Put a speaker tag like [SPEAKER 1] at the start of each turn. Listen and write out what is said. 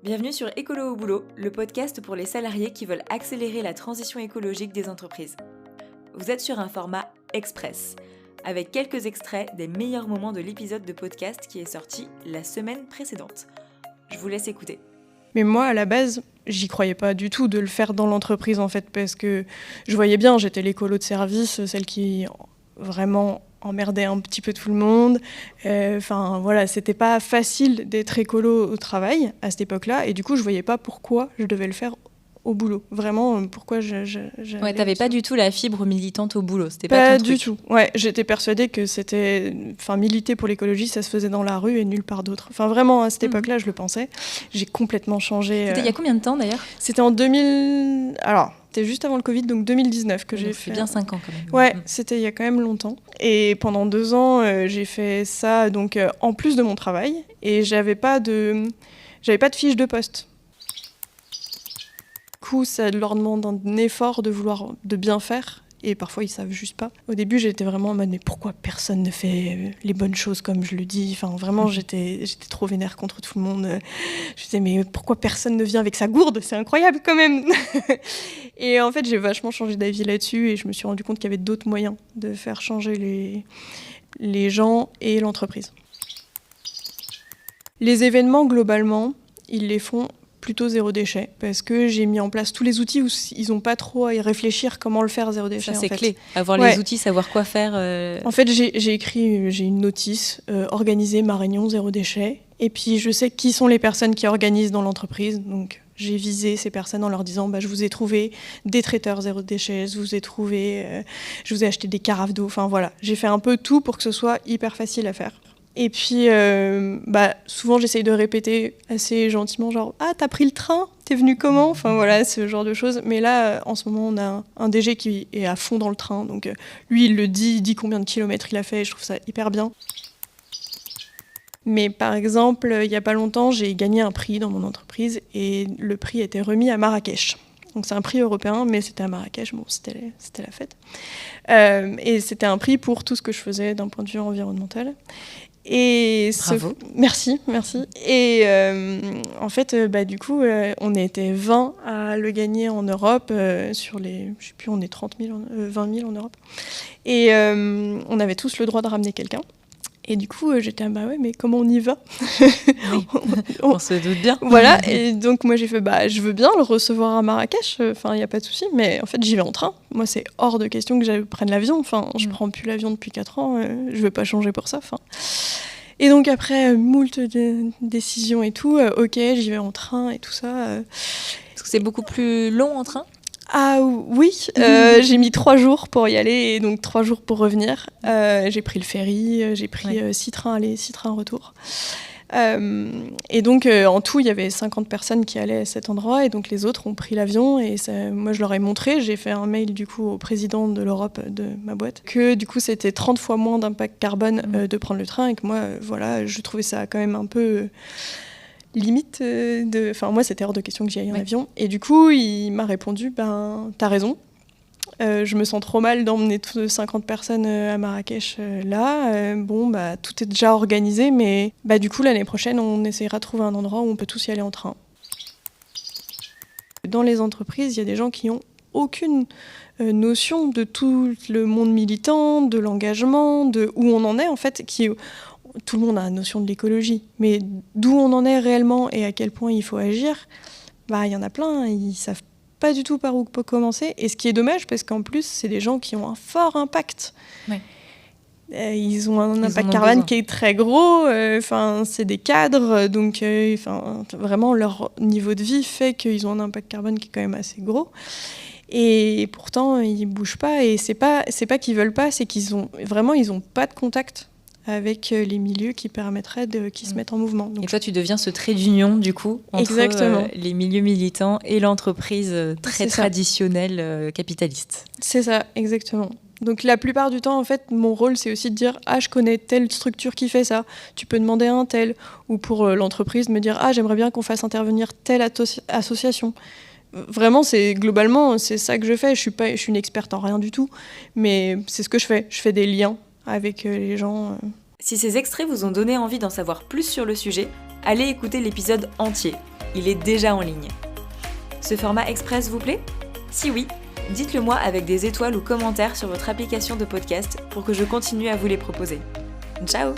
[SPEAKER 1] Bienvenue sur Écolo au boulot, le podcast pour les salariés qui veulent accélérer la transition écologique des entreprises. Vous êtes sur un format express, avec quelques extraits des meilleurs moments de l'épisode de podcast qui est sorti la semaine précédente. Je vous laisse écouter.
[SPEAKER 2] Mais moi, à la base, j'y croyais pas du tout de le faire dans l'entreprise, en fait, parce que je voyais bien, j'étais l'écolo de service, celle qui vraiment emmerdait un petit peu tout le monde. C'était pas facile d'être écolo au travail à cette époque-là, et du coup, je voyais pas pourquoi je devais le faire au boulot. Vraiment, pourquoi
[SPEAKER 3] Ouais, t'avais pas du tout la fibre militante au boulot, c'était pas ton truc.
[SPEAKER 2] Pas du tout. Ouais, j'étais persuadée que c'était... militer pour l'écologie, ça se faisait dans la rue et nulle part d'autre. Enfin, vraiment, à cette époque-là, je le pensais. J'ai complètement changé.
[SPEAKER 3] C'était il y a combien de temps, d'ailleurs ?
[SPEAKER 2] C'était en 2000... Alors, c'était juste avant le Covid, donc 2019 que j'ai fait.
[SPEAKER 3] C'est bien 5 ans, quand même.
[SPEAKER 2] Ouais, c'était il y a quand même longtemps. Et pendant 2 ans, j'ai fait ça donc, en plus de mon travail. Et j'avais pas de fiche de poste. Du coup, ça leur demande un effort de bien faire. Et parfois, ils savent juste pas. Au début, j'étais vraiment en mode, mais pourquoi personne ne fait les bonnes choses comme je le dis ? Enfin, vraiment, j'étais trop vénère contre tout le monde. Je disais, mais pourquoi personne ne vient avec sa gourde ? C'est incroyable quand même. Et en fait, j'ai vachement changé d'avis là-dessus et je me suis rendu compte qu'il y avait d'autres moyens de faire changer les gens et l'entreprise. Les événements, globalement, ils les font plutôt zéro déchet, parce que j'ai mis en place tous les outils où ils n'ont pas trop à y réfléchir comment le faire zéro déchet.
[SPEAKER 3] Ça, c'est clé. Avoir les outils, savoir quoi faire.
[SPEAKER 2] En fait, j'ai une notice, organiser ma réunion zéro déchet, et puis je sais qui sont les personnes qui organisent dans l'entreprise, donc j'ai visé ces personnes en leur disant je vous ai trouvé des traiteurs zéro déchet, je vous ai acheté des carafes d'eau, enfin voilà. J'ai fait un peu tout pour que ce soit hyper facile à faire. Et puis, souvent, j'essaye de répéter assez gentiment, genre « Ah, t'as pris le train ? T'es venu comment ?» Enfin, voilà, ce genre de choses. Mais là, en ce moment, on a un DG qui est à fond dans le train. Donc, lui, il dit combien de kilomètres il a fait. Et je trouve ça hyper bien. Mais par exemple, il n'y a pas longtemps, j'ai gagné un prix dans mon entreprise. Et le prix était remis à Marrakech. Donc, c'est un prix européen, mais c'était à Marrakech. Bon, c'était la fête. Et c'était un prix pour tout ce que je faisais d'un point de vue environnemental.
[SPEAKER 3] Bravo.
[SPEAKER 2] Merci. Et en fait, du coup, on était 20 à le gagner en Europe, sur les, je sais plus, on est 20 000 en Europe. Et on avait tous le droit de ramener quelqu'un. Et du coup, j'étais mais comment on y va ?
[SPEAKER 3] Oui. On se doute bien.
[SPEAKER 2] Voilà, et donc moi j'ai fait je veux bien le recevoir à Marrakech, il n'y a pas de souci, mais en fait j'y vais en train. Moi c'est hors de question que je prenne l'avion, je prends plus l'avion depuis 4 ans, je vais pas changer pour ça. Et donc après moult décisions et tout, ok, j'y vais en train et tout ça.
[SPEAKER 3] Est-ce que c'est beaucoup plus long en train ?
[SPEAKER 2] Ah oui, j'ai mis 3 jours pour y aller et donc 3 jours pour revenir. J'ai pris le ferry, j'ai pris 6 trains aller, 6 trains retour. Et donc en tout, il y avait 50 personnes qui allaient à cet endroit et donc les autres ont pris l'avion et moi je leur ai montré, j'ai fait un mail du coup au président de l'Europe de ma boîte que du coup c'était 30 fois moins d'impact carbone de prendre le train et que moi je trouvais ça quand même un peu... limite moi c'était hors de question que j'y aille en avion et du coup il m'a répondu t'as raison, je me sens trop mal d'emmener 50 personnes à Marrakech tout est déjà organisé mais du coup l'année prochaine on essaiera de trouver un endroit où on peut tous y aller en train. Dans les entreprises il y a des gens qui ont aucune notion de tout le monde militant, de l'engagement, de où on en est en fait, tout le monde a une notion de l'écologie, mais d'où on en est réellement et à quel point il faut agir, il y en a plein, ils savent pas du tout par où commencer. Et ce qui est dommage, parce qu'en plus, c'est des gens qui ont un fort impact.
[SPEAKER 3] Ouais.
[SPEAKER 2] Ils ont un impact carbone qui est très gros, c'est des cadres, donc vraiment leur niveau de vie fait qu'ils ont un impact carbone qui est quand même assez gros. Et pourtant, ils bougent pas, et c'est pas qu'ils veulent pas, c'est qu'ils ont pas de contact avec les milieux qui permettraient qu'ils se mettent en mouvement. Donc,
[SPEAKER 3] et toi, tu deviens ce trait d'union, du coup, entre les milieux militants et l'entreprise très traditionnelle capitaliste.
[SPEAKER 2] C'est ça, exactement. Donc la plupart du temps, en fait, mon rôle, c'est aussi de dire « Ah, je connais telle structure qui fait ça, tu peux demander à un tel. » Ou pour l'entreprise, me dire « Ah, j'aimerais bien qu'on fasse intervenir telle association. » Vraiment, globalement, c'est ça que je fais. Je suis une experte en rien du tout, mais c'est ce que je fais. Je fais des liens avec les gens.
[SPEAKER 1] Si ces extraits vous ont donné envie d'en savoir plus sur le sujet, allez écouter l'épisode entier. il est déjà en ligne. Ce format express vous plaît ? Si oui, dites-le moi avec des étoiles ou commentaires sur votre application de podcast pour que je continue à vous les proposer. Ciao !